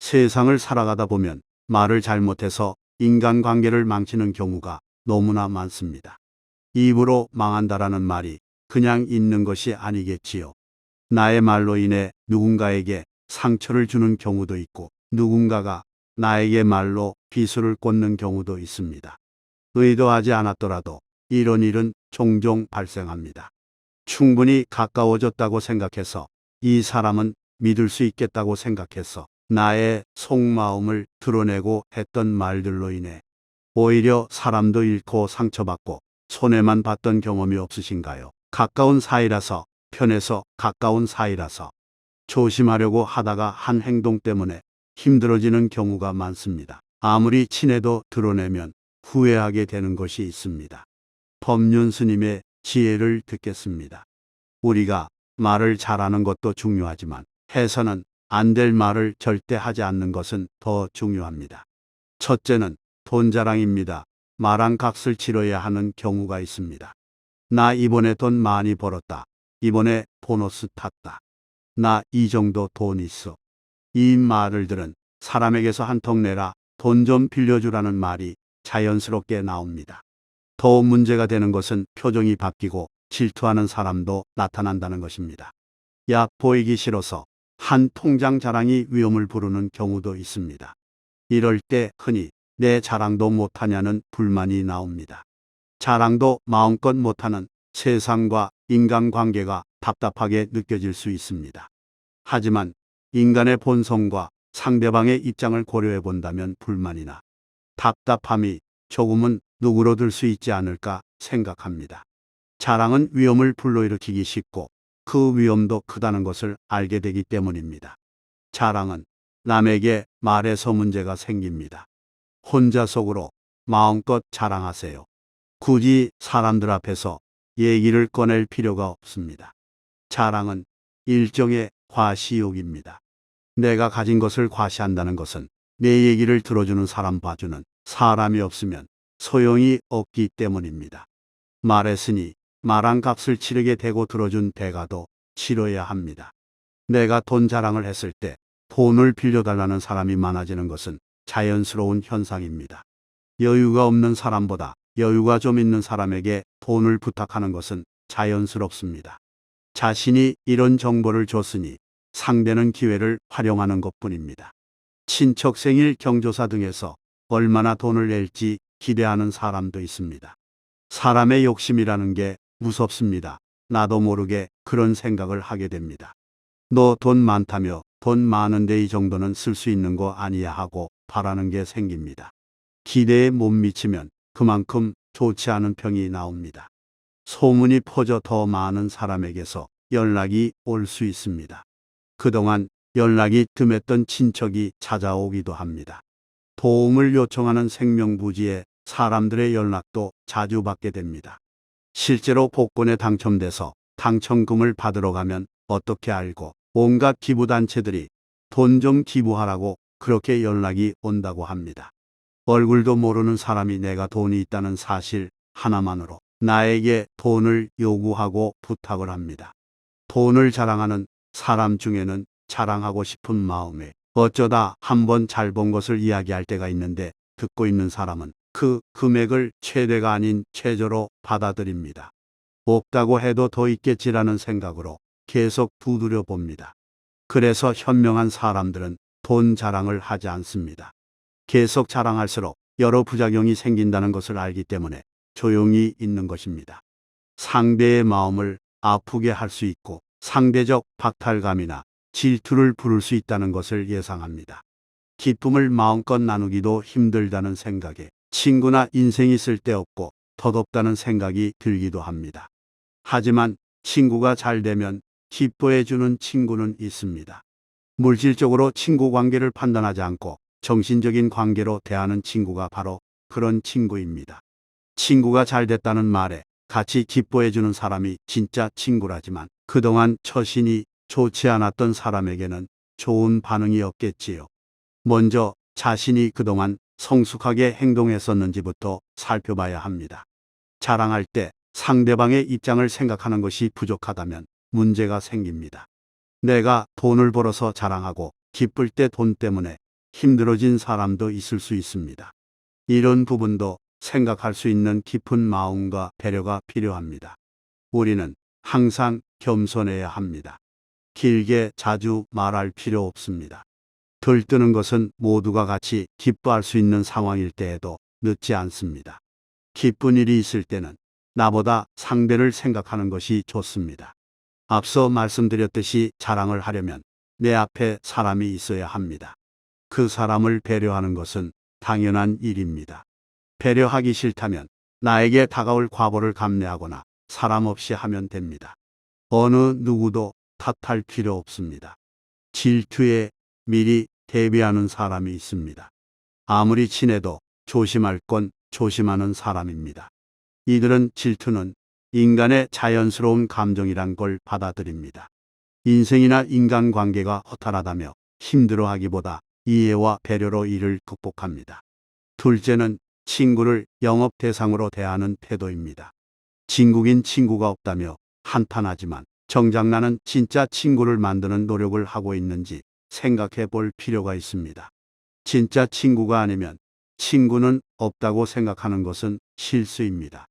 세상을 살아가다 보면 말을 잘못해서 인간관계를 망치는 경우가 너무나 많습니다. 입으로 망한다라는 말이 그냥 있는 것이 아니겠지요. 나의 말로 인해 누군가에게 상처를 주는 경우도 있고 누군가가 나에게 말로 비수를 꽂는 경우도 있습니다. 의도하지 않았더라도 이런 일은 종종 발생합니다. 충분히 가까워졌다고 생각해서 이 사람은 믿을 수 있겠다고 생각해서 나의 속마음을 드러내고 했던 말들로 인해 오히려 사람도 잃고 상처받고 손해만 봤던 경험이 없으신가요? 가까운 사이라서, 편해서 가까운 사이라서 조심하려고 하다가 한 행동 때문에 힘들어지는 경우가 많습니다. 아무리 친해도 드러내면 후회하게 되는 것이 있습니다. 법륜 스님의 지혜를 듣겠습니다. 우리가 말을 잘하는 것도 중요하지만 해서는 안 될 말을 절대 하지 않는 것은 더 중요합니다. 첫째는 돈 자랑입니다. 말한 값을 치러야 하는 경우가 있습니다. 나 이번에 돈 많이 벌었다. 이번에 보너스 탔다. 나 이 정도 돈 있어. 이 말을 들은 사람에게서 한턱 내라, 돈 좀 빌려주라는 말이 자연스럽게 나옵니다. 더 문제가 되는 것은 표정이 바뀌고 질투하는 사람도 나타난다는 것입니다. 약 보이기 싫어서 한 통장 자랑이 위험을 부르는 경우도 있습니다. 이럴 때 흔히 내 자랑도 못하냐는 불만이 나옵니다. 자랑도 마음껏 못하는 세상과 인간관계가 답답하게 느껴질 수 있습니다. 하지만 인간의 본성과 상대방의 입장을 고려해 본다면 불만이나 답답함이 조금은 누그러들 수 있지 않을까 생각합니다. 자랑은 위험을 불러일으키기 쉽고 그 위험도 크다는 것을 알게 되기 때문입니다. 자랑은 남에게 말해서 문제가 생깁니다. 혼자 속으로 마음껏 자랑하세요. 굳이 사람들 앞에서 얘기를 꺼낼 필요가 없습니다. 자랑은 일종의 과시욕입니다. 내가 가진 것을 과시한다는 것은 내 얘기를 들어주는 사람, 봐주는 사람이 없으면 소용이 없기 때문입니다. 말했으니 말한 값을 치르게 되고 들어준 대가도 치러야 합니다. 내가 돈 자랑을 했을 때 돈을 빌려달라는 사람이 많아지는 것은 자연스러운 현상입니다. 여유가 없는 사람보다 여유가 좀 있는 사람에게 돈을 부탁하는 것은 자연스럽습니다. 자신이 이런 정보를 줬으니 상대는 기회를 활용하는 것뿐입니다. 친척 생일 경조사 등에서 얼마나 돈을 낼지 기대하는 사람도 있습니다. 사람의 욕심이라는 게 무섭습니다. 나도 모르게 그런 생각을 하게 됩니다. 너 돈 많다며 돈 많은데 이 정도는 쓸 수 있는 거 아니야 하고 바라는 게 생깁니다. 기대에 못 미치면 그만큼 좋지 않은 평이 나옵니다. 소문이 퍼져 더 많은 사람에게서 연락이 올 수 있습니다. 그동안 연락이 뜸했던 친척이 찾아오기도 합니다. 도움을 요청하는 생명부지에 사람들의 연락도 자주 받게 됩니다. 실제로 복권에 당첨돼서 당첨금을 받으러 가면 어떻게 알고 온갖 기부단체들이 돈 좀 기부하라고 그렇게 연락이 온다고 합니다. 얼굴도 모르는 사람이 내가 돈이 있다는 사실 하나만으로 나에게 돈을 요구하고 부탁을 합니다. 돈을 자랑하는 사람 중에는 자랑하고 싶은 마음에 어쩌다 한번 잘 번 것을 이야기할 때가 있는데 듣고 있는 사람은 그 금액을 최대가 아닌 최저로 받아들입니다. 없다고 해도 더 있겠지라는 생각으로 계속 두드려 봅니다. 그래서 현명한 사람들은 돈 자랑을 하지 않습니다. 계속 자랑할수록 여러 부작용이 생긴다는 것을 알기 때문에 조용히 있는 것입니다. 상대의 마음을 아프게 할 수 있고 상대적 박탈감이나 질투를 부를 수 있다는 것을 예상합니다. 기쁨을 마음껏 나누기도 힘들다는 생각에 친구나 인생이 쓸데없고 덧없다는 생각이 들기도 합니다. 하지만 친구가 잘 되면 기뻐해주는 친구는 있습니다. 물질적으로 친구 관계를 판단하지 않고 정신적인 관계로 대하는 친구가 바로 그런 친구입니다. 친구가 잘 됐다는 말에 같이 기뻐해주는 사람이 진짜 친구라지만 그동안 처신이 좋지 않았던 사람에게는 좋은 반응이 없겠지요. 먼저 자신이 그동안 성숙하게 행동했었는지부터 살펴봐야 합니다. 자랑할 때 상대방의 입장을 생각하는 것이 부족하다면 문제가 생깁니다. 내가 돈을 벌어서 자랑하고 기쁠 때 돈 때문에 힘들어진 사람도 있을 수 있습니다. 이런 부분도 생각할 수 있는 깊은 마음과 배려가 필요합니다. 우리는 항상 겸손해야 합니다. 길게 자주 말할 필요 없습니다. 들뜨는 것은 모두가 같이 기뻐할 수 있는 상황일 때에도 늦지 않습니다. 기쁜 일이 있을 때는 나보다 상대를 생각하는 것이 좋습니다. 앞서 말씀드렸듯이 자랑을 하려면 내 앞에 사람이 있어야 합니다. 그 사람을 배려하는 것은 당연한 일입니다. 배려하기 싫다면 나에게 다가올 과보를 감내하거나 사람 없이 하면 됩니다. 어느 누구도 탓할 필요 없습니다. 질투에 미리 대비하는 사람이 있습니다. 아무리 친해도 조심할 건 조심하는 사람입니다. 이들은 질투는 인간의 자연스러운 감정이란 걸 받아들입니다. 인생이나 인간관계가 허탈하다며 힘들어하기보다 이해와 배려로 이를 극복합니다. 둘째는 친구를 영업 대상으로 대하는 태도입니다. 진국인 친구가 없다며 한탄하지만 정작 나는 진짜 친구를 만드는 노력을 하고 있는지 생각해 볼 필요가 있습니다. 진짜 친구가 아니면 친구는 없다고 생각하는 것은 실수입니다.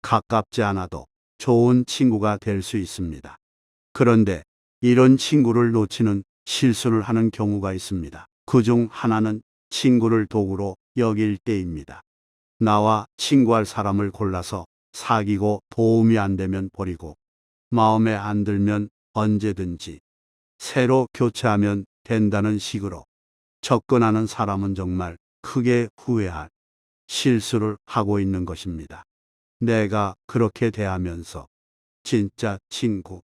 가깝지 않아도 좋은 친구가 될 수 있습니다. 그런데 이런 친구를 놓치는 실수를 하는 경우가 있습니다. 그중 하나는 친구를 도구로 여길 때입니다. 나와 친구할 사람을 골라서 사귀고 도움이 안 되면 버리고 마음에 안 들면 언제든지 새로 교체하면 된다는 식으로 접근하는 사람은 정말 크게 후회할 실수를 하고 있는 것입니다. 내가 그렇게 대하면서 진짜 친구,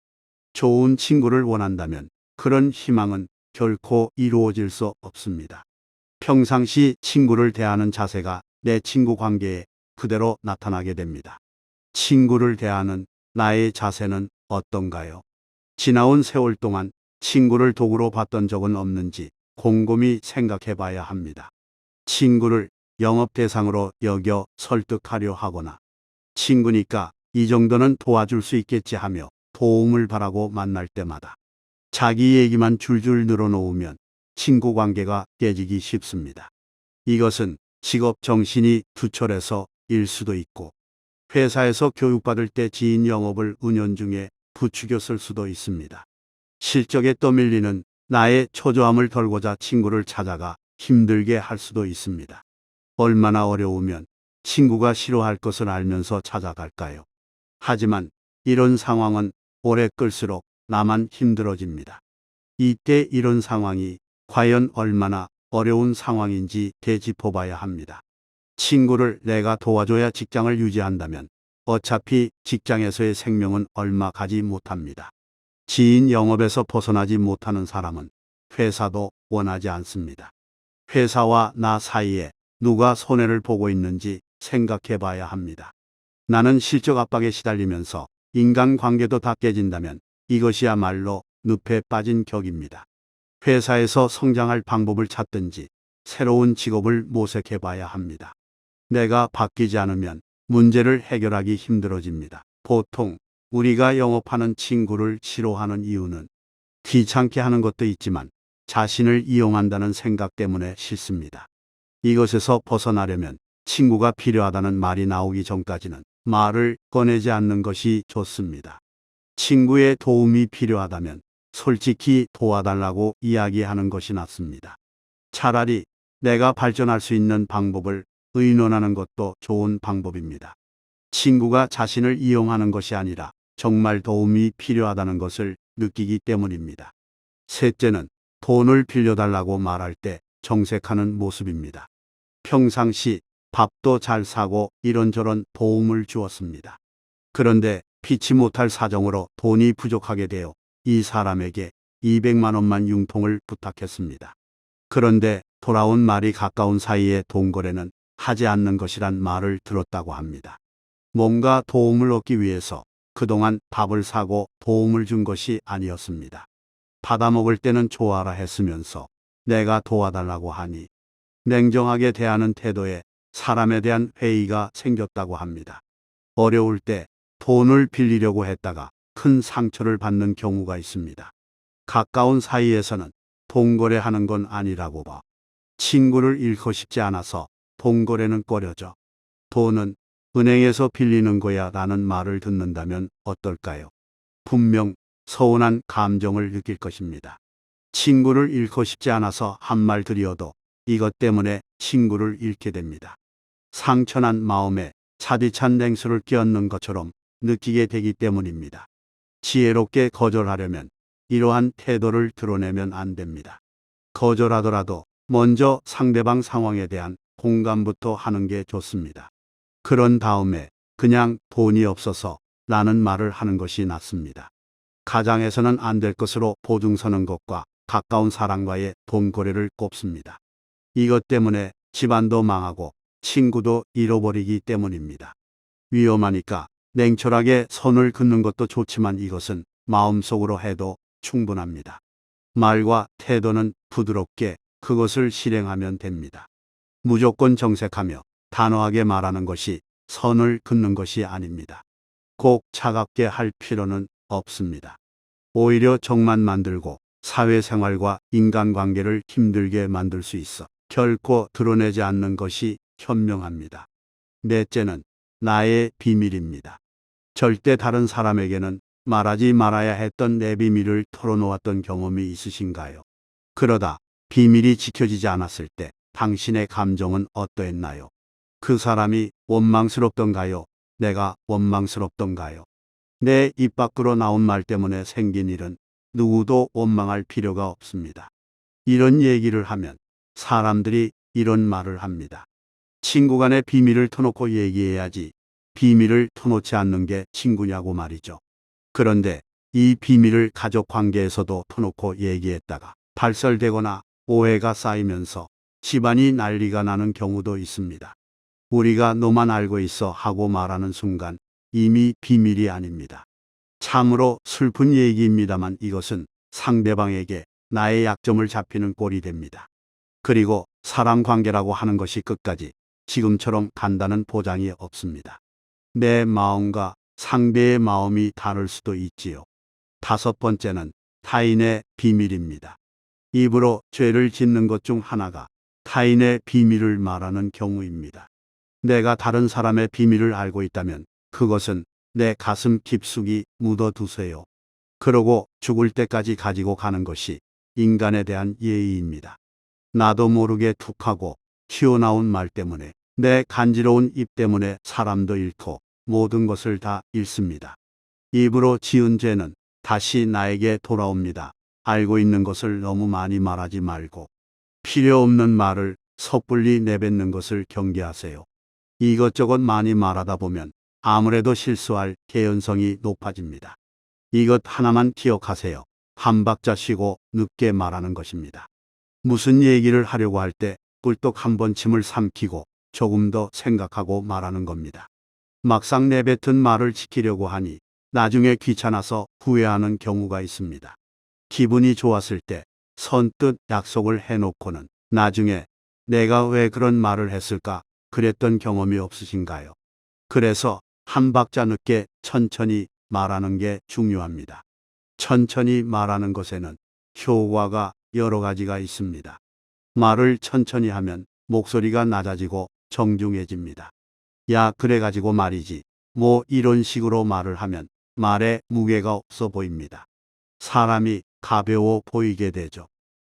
좋은 친구를 원한다면 그런 희망은 결코 이루어질 수 없습니다. 평상시 친구를 대하는 자세가 내 친구 관계에 그대로 나타나게 됩니다. 친구를 대하는 나의 자세는 어떤가요? 지나온 세월 동안 친구를 도구로 봤던 적은 없는지 곰곰이 생각해 봐야 합니다. 친구를 영업 대상으로 여겨 설득하려 하거나 친구니까 이 정도는 도와줄 수 있겠지 하며 도움을 바라고 만날 때마다 자기 얘기만 줄줄 늘어놓으면 친구 관계가 깨지기 쉽습니다. 이것은 직업 정신이 투철해서 일 수도 있고 회사에서 교육받을 때 지인 영업을 은연 중에 부추겼을 수도 있습니다. 실적에 떠밀리는 나의 초조함을 덜고자 친구를 찾아가 힘들게 할 수도 있습니다. 얼마나 어려우면 친구가 싫어할 것을 알면서 찾아갈까요? 하지만 이런 상황은 오래 끌수록 나만 힘들어집니다. 이때 이런 상황이 과연 얼마나 어려운 상황인지 되짚어봐야 합니다. 친구를 내가 도와줘야 직장을 유지한다면 어차피 직장에서의 생명은 얼마 가지 못합니다. 지인 영업에서 벗어나지 못하는 사람은 회사도 원하지 않습니다. 회사와 나 사이에 누가 손해를 보고 있는지 생각해 봐야 합니다. 나는 실적 압박에 시달리면서 인간관계도 다 깨진다면 이것이야말로 늪에 빠진 격입니다. 회사에서 성장할 방법을 찾든지 새로운 직업을 모색해 봐야 합니다. 내가 바뀌지 않으면 문제를 해결하기 힘들어집니다. 보통 우리가 영업하는 친구를 싫어하는 이유는 귀찮게 하는 것도 있지만 자신을 이용한다는 생각 때문에 싫습니다. 이것에서 벗어나려면 친구가 필요하다는 말이 나오기 전까지는 말을 꺼내지 않는 것이 좋습니다. 친구의 도움이 필요하다면 솔직히 도와달라고 이야기하는 것이 낫습니다. 차라리 내가 발전할 수 있는 방법을 의논하는 것도 좋은 방법입니다. 친구가 자신을 이용하는 것이 아니라 정말 도움이 필요하다는 것을 느끼기 때문입니다. 셋째는 돈을 빌려달라고 말할 때 정색하는 모습입니다. 평상시 밥도 잘 사고 이런저런 도움을 주었습니다. 그런데 피치 못할 사정으로 돈이 부족하게 되어 이 사람에게 200만 원만 융통을 부탁했습니다. 그런데 돌아온 말이 가까운 사이에 돈 거래는 하지 않는 것이란 말을 들었다고 합니다. 뭔가 도움을 얻기 위해서 그동안 밥을 사고 도움을 준 것이 아니었습니다. 받아먹을 때는 좋아라 했으면서 내가 도와달라고 하니 냉정하게 대하는 태도에 사람에 대한 회의가 생겼다고 합니다. 어려울 때 돈을 빌리려고 했다가 큰 상처를 받는 경우가 있습니다. 가까운 사이에서는 돈 거래하는 건 아니라고 봐. 친구를 잃고 싶지 않아서 돈거래는 꺼려져. 돈은 은행에서 빌리는 거야 라는 말을 듣는다면 어떨까요? 분명 서운한 감정을 느낄 것입니다. 친구를 잃고 싶지 않아서 한 말 드려도 이것 때문에 친구를 잃게 됩니다. 상처난 마음에 차디찬 냉수를 끼얹는 것처럼 느끼게 되기 때문입니다. 지혜롭게 거절하려면 이러한 태도를 드러내면 안 됩니다. 거절하더라도 먼저 상대방 상황에 대한 공감부터 하는 게 좋습니다. 그런 다음에 그냥 돈이 없어서 라는 말을 하는 것이 낫습니다. 가장에서는 안 될 것으로 보증서는 것과 가까운 사람과의 돈 거래를 꼽습니다. 이것 때문에 집안도 망하고 친구도 잃어버리기 때문입니다. 위험하니까 냉철하게 선을 긋는 것도 좋지만 이것은 마음속으로 해도 충분합니다. 말과 태도는 부드럽게 그것을 실행하면 됩니다. 무조건 정색하며 단호하게 말하는 것이 선을 긋는 것이 아닙니다. 꼭 차갑게 할 필요는 없습니다. 오히려 정만 만들고 사회생활과 인간관계를 힘들게 만들 수 있어 결코 드러내지 않는 것이 현명합니다. 넷째는 나의 비밀입니다. 절대 다른 사람에게는 말하지 말아야 했던 내 비밀을 털어놓았던 경험이 있으신가요? 그러다 비밀이 지켜지지 않았을 때 당신의 감정은 어떠했나요? 그 사람이 원망스럽던가요? 내가 원망스럽던가요? 내 입 밖으로 나온 말 때문에 생긴 일은 누구도 원망할 필요가 없습니다. 이런 얘기를 하면 사람들이 이런 말을 합니다. 친구 간의 비밀을 터놓고 얘기해야지 비밀을 터놓지 않는 게 친구냐고 말이죠. 그런데 이 비밀을 가족 관계에서도 터놓고 얘기했다가 발설되거나 오해가 쌓이면서 집안이 난리가 나는 경우도 있습니다. 우리가 너만 알고 있어 하고 말하는 순간 이미 비밀이 아닙니다. 참으로 슬픈 얘기입니다만 이것은 상대방에게 나의 약점을 잡히는 꼴이 됩니다. 그리고 사람 관계라고 하는 것이 끝까지 지금처럼 간다는 보장이 없습니다. 내 마음과 상대의 마음이 다를 수도 있지요. 다섯 번째는 타인의 비밀입니다. 입으로 죄를 짓는 것 중 하나가 타인의 비밀을 말하는 경우입니다. 내가 다른 사람의 비밀을 알고 있다면 그것은 내 가슴 깊숙이 묻어두세요. 그러고 죽을 때까지 가지고 가는 것이 인간에 대한 예의입니다. 나도 모르게 툭하고 튀어나온 말 때문에 내 간지러운 입 때문에 사람도 잃고 모든 것을 다 잃습니다. 입으로 지은 죄는 다시 나에게 돌아옵니다. 알고 있는 것을 너무 많이 말하지 말고 필요 없는 말을 섣불리 내뱉는 것을 경계하세요. 이것저것 많이 말하다 보면 아무래도 실수할 개연성이 높아집니다. 이것 하나만 기억하세요. 한 박자 쉬고 늦게 말하는 것입니다. 무슨 얘기를 하려고 할 때 꿀떡 한번 침을 삼키고 조금 더 생각하고 말하는 겁니다. 막상 내뱉은 말을 지키려고 하니 나중에 귀찮아서 후회하는 경우가 있습니다. 기분이 좋았을 때 선뜻 약속을 해놓고는 나중에 내가 왜 그런 말을 했을까 그랬던 경험이 없으신가요? 그래서 한 박자 늦게 천천히 말하는 게 중요합니다. 천천히 말하는 것에는 효과가 여러 가지가 있습니다. 말을 천천히 하면 목소리가 낮아지고 정중해집니다. 야, 그래가지고 말이지. 뭐 이런 식으로 말을 하면 말에 무게가 없어 보입니다. 사람이 가벼워 보이게 되죠.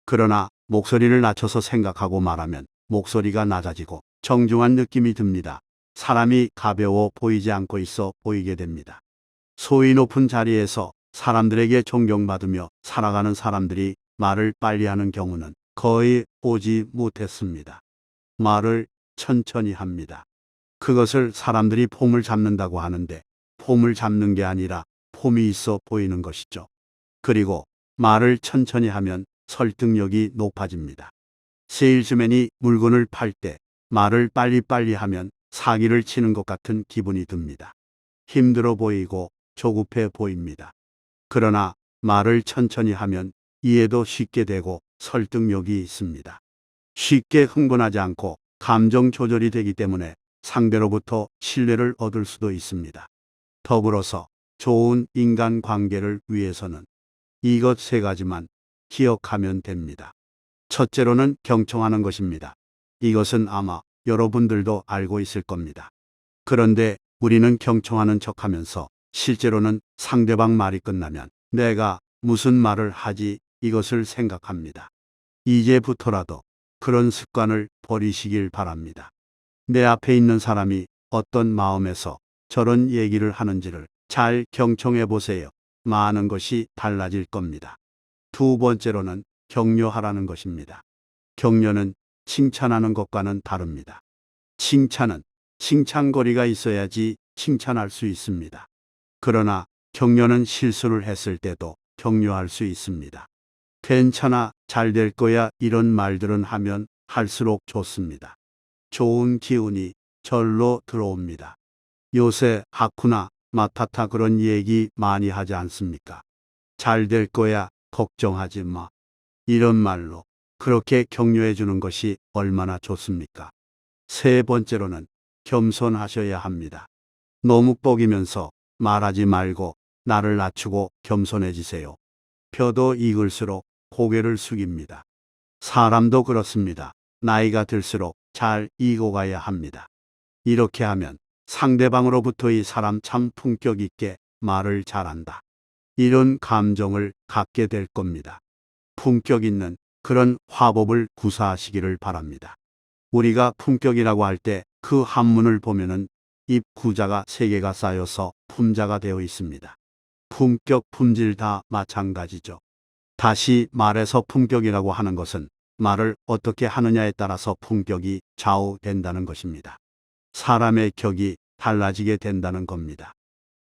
그러나 목소리를 낮춰서 생각하고 말하면 목소리가 낮아지고 정중한 느낌이 듭니다. 사람이 가벼워 보이지 않고 있어 보이게 됩니다. 소위 높은 자리에서 사람들에게 존경받으며 살아가는 사람들이 말을 빨리 하는 경우는 거의 보지 못했습니다. 말을 천천히 합니다. 그것을 사람들이 폼을 잡는다고 하는데 폼을 잡는 게 아니라 폼이 있어 보이는 것이죠. 그리고 말을 천천히 하면 설득력이 높아집니다. 세일즈맨이 물건을 팔 때 말을 빨리빨리 하면 사기를 치는 것 같은 기분이 듭니다. 힘들어 보이고 조급해 보입니다. 그러나 말을 천천히 하면 이해도 쉽게 되고 설득력이 있습니다. 쉽게 흥분하지 않고 감정 조절이 되기 때문에 상대로부터 신뢰를 얻을 수도 있습니다. 더불어서 좋은 인간관계를 위해서는 이것 세 가지만 기억하면 됩니다. 첫째로는 경청하는 것입니다. 이것은 아마 여러분들도 알고 있을 겁니다. 그런데 우리는 경청하는 척하면서 실제로는 상대방 말이 끝나면 내가 무슨 말을 하지 이것을 생각합니다. 이제부터라도 그런 습관을 버리시길 바랍니다. 내 앞에 있는 사람이 어떤 마음에서 저런 얘기를 하는지를 잘 경청해 보세요. 많은 것이 달라질 겁니다. 두 번째로는 격려하라는 것입니다. 격려는 칭찬하는 것과는 다릅니다. 칭찬은 칭찬거리가 있어야지 칭찬할 수 있습니다. 그러나 격려는 실수를 했을 때도 격려할 수 있습니다. 괜찮아, 잘 될 거야 이런 말들은 하면 할수록 좋습니다. 좋은 기운이 절로 들어옵니다. 요새 하쿠나 마타타 그런 얘기 많이 하지 않습니까? 잘 될 거야, 걱정하지 마. 이런 말로 그렇게 격려해 주는 것이 얼마나 좋습니까? 세 번째로는 겸손하셔야 합니다. 너무 뻐기면서 말하지 말고 나를 낮추고 겸손해지세요. 벼도 익을수록 고개를 숙입니다. 사람도 그렇습니다. 나이가 들수록 잘 익어가야 합니다. 이렇게 하면 상대방으로부터 이 사람 참 품격 있게 말을 잘한다. 이런 감정을 갖게 될 겁니다. 품격 있는 그런 화법을 구사하시기를 바랍니다. 우리가 품격이라고 할 때 그 한문을 보면은 입 구자가 3개가 쌓여서 품자가 되어 있습니다. 품격, 품질 다 마찬가지죠. 다시 말해서 품격이라고 하는 것은 말을 어떻게 하느냐에 따라서 품격이 좌우된다는 것입니다. 사람의 격이 달라지게 된다는 겁니다.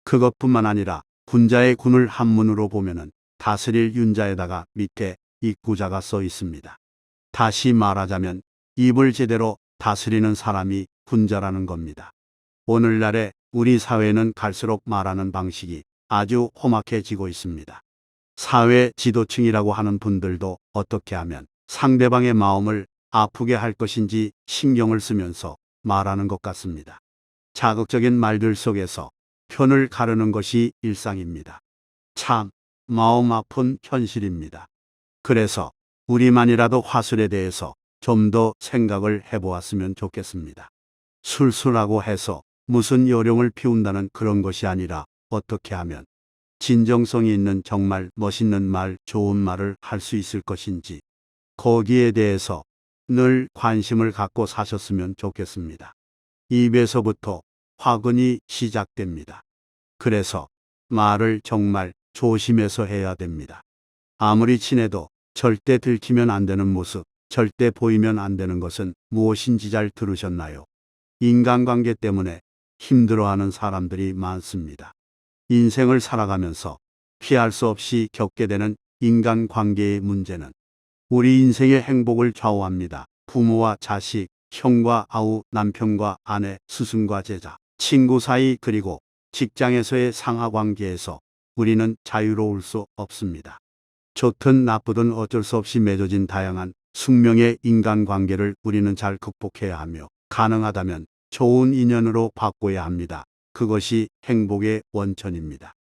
그것뿐만 아니라 군자의 군을 한문으로 보면은 다스릴 윤자에다가 밑에 입구자가 써 있습니다. 다시 말하자면 입을 제대로 다스리는 사람이 군자라는 겁니다. 오늘날의 우리 사회는 갈수록 말하는 방식이 아주 험악해지고 있습니다. 사회 지도층이라고 하는 분들도 어떻게 하면 상대방의 마음을 아프게 할 것인지 신경을 쓰면서 말하는 것 같습니다. 자극적인 말들 속에서 편을 가르는 것이 일상입니다. 참 마음 아픈 현실입니다. 그래서 우리만이라도 화술에 대해서 좀 더 생각을 해보았으면 좋겠습니다. 술술하고 해서 무슨 요령을 피운다는 그런 것이 아니라 어떻게 하면 진정성이 있는 정말 멋있는 말, 좋은 말을 할 수 있을 것인지 거기에 대해서 늘 관심을 갖고 사셨으면 좋겠습니다. 입에서부터 화근이 시작됩니다. 그래서 말을 정말 조심해서 해야 됩니다. 아무리 친해도 절대 들키면 안 되는 모습, 절대 보이면 안 되는 것은 무엇인지 잘 들으셨나요? 인간관계 때문에 힘들어하는 사람들이 많습니다. 인생을 살아가면서 피할 수 없이 겪게 되는 인간관계의 문제는 우리 인생의 행복을 좌우합니다. 부모와 자식, 형과 아우, 남편과 아내, 스승과 제자, 친구 사이 그리고 직장에서의 상하관계에서 우리는 자유로울 수 없습니다. 좋든 나쁘든 어쩔 수 없이 맺어진 다양한 숙명의 인간관계를 우리는 잘 극복해야 하며 가능하다면 좋은 인연으로 바꿔야 합니다. 그것이 행복의 원천입니다.